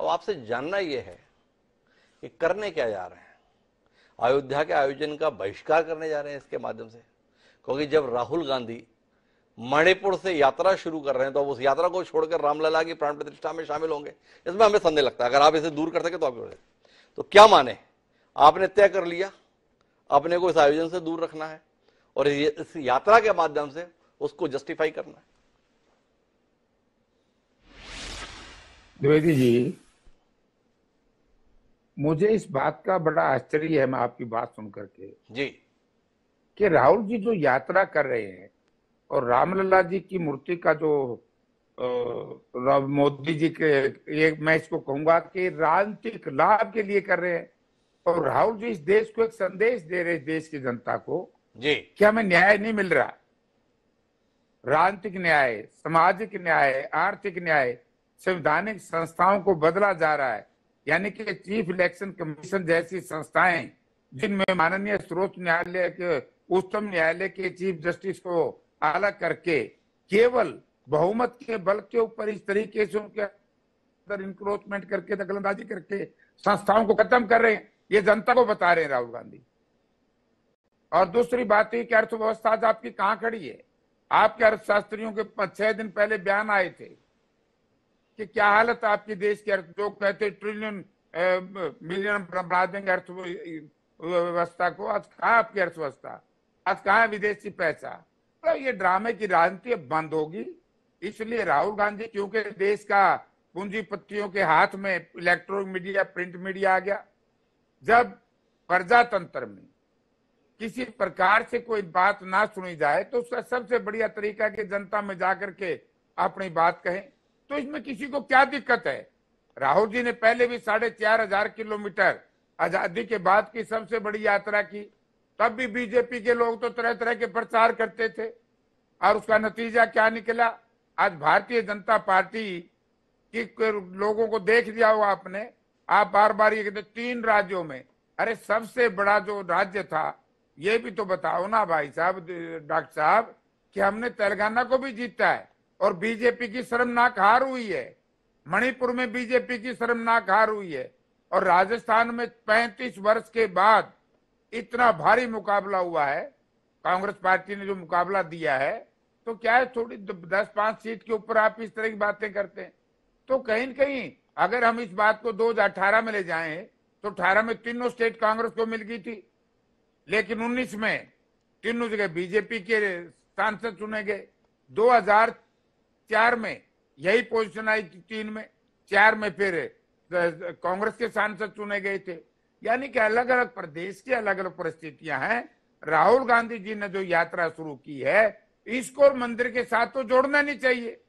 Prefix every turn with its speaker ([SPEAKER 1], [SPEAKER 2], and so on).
[SPEAKER 1] अब आपसे जानना यह है कि करने क्या जा रहे हैं। अयोध्या के आयोजन का बहिष्कार करने जा रहे हैं इसके माध्यम से, क्योंकि जब राहुल गांधी मणिपुर से यात्रा शुरू कर रहे हैं तो अब उस यात्रा को छोड़कर रामलला की प्राण प्रतिष्ठा में शामिल होंगे, इसमें हमें संदेह लगता है। अगर आप इसे दूर कर सके तो आप तो क्या माने, आपने तय कर लिया अपने को इस आयोजन से दूर रखना है और इस यात्रा के माध्यम से उसको जस्टिफाई करना है।
[SPEAKER 2] द्विवेदी जी, मुझे इस बात का बड़ा आश्चर्य है, मैं आपकी बात सुन करके
[SPEAKER 1] जी,
[SPEAKER 2] कि राहुल जी जो यात्रा कर रहे हैं और रामलला जी की मूर्ति का जो मोदी जी के, ये मैं इसको कहूंगा कि राजनीतिक लाभ के लिए कर रहे हैं। और राहुल जी इस देश को एक संदेश दे रहे हैं, देश की जनता को,
[SPEAKER 1] जी,
[SPEAKER 2] कि हमें न्याय नहीं मिल रहा। राजनीतिक न्याय, सामाजिक न्याय, आर्थिक न्याय, संवैधानिक संस्थाओं को बदला जा रहा है। यानी कि चीफ इलेक्शन कमीशन जैसी संस्थाएं, जिनमें माननीय सर्वोच्च न्यायालय के, उच्चतम न्यायालय के चीफ जस्टिस को अलग करके केवल बहुमत के बल के ऊपर इस तरीके से उनके अंदर इंक्रोचमेंट करके, दखलंदाजी करके संस्थाओं को खत्म कर रहे हैं, ये जनता को बता रहे हैं राहुल गांधी। और दूसरी बात है कि अर्थव्यवस्था आज आपकी कहां खड़ी है। आपके अर्थशास्त्रियों के 6 दिन पहले बयान आए थे कि क्या हालत है आपकी देश की, जो कहते ट्रिलियन मिलियन बढ़ा देंगे अर्थव्यवस्था को। आज कहाँ आपकी अर्थव्यवस्था, आज कहाँ विदेशी पैसा। तो ये ड्रामे की राजनीति बंद होगी। इसलिए राहुल गांधी, क्योंकि देश का पूंजीपतियों के हाथ में इलेक्ट्रॉनिक मीडिया, प्रिंट मीडिया आ गया, जब प्रजातंत्र में किसी प्रकार से कोई बात ना सुनी जाए तो उसका सबसे बढ़िया तरीका कि जनता में जाकर के अपनी बात कहें। तो इसमें किसी को क्या दिक्कत है। राहुल जी ने पहले भी 4,500 किलोमीटर आजादी के बाद की सबसे बड़ी यात्रा की, तब भी बीजेपी के लोग तो तरह तरह के प्रचार करते थे और उसका नतीजा क्या निकला। आज भारतीय जनता पार्टी की लोगों को देख लिया होगा आपने, आप बार बार ये कहते 3 राज्यों में, अरे सबसे बड़ा जो राज्य था ये भी तो बताओ ना भाई साहब, डॉक्टर साहब, कि हमने तेलंगाना को भी जीता है और बीजेपी की शर्मनाक हार हुई है। मणिपुर में बीजेपी की शर्मनाक हार हुई है और राजस्थान में 35 वर्ष के बाद इतना भारी मुकाबला हुआ है। कांग्रेस पार्टी ने जो मुकाबला दिया है, तो क्या है, थोड़ी 10-5 सीट के ऊपर आप इस तरह की बातें करते हैं। तो कहीं न कहीं अगर हम इस बात को 2018 में ले जाएं तो 18 में तीनों स्टेट कांग्रेस को मिल गई थी, लेकिन 19 में तीनों जगह बीजेपी के सांसद चुने गए। 2004 में यही पोजीशन आई थी, 3 में, 4 में फिर कांग्रेस के सांसद चुने गए थे। यानी कि अलग अलग प्रदेश की अलग अलग परिस्थितियां हैं। राहुल गांधी जी ने जो यात्रा शुरू की है, इसको मंदिर के साथ तो जोड़ना नहीं चाहिए।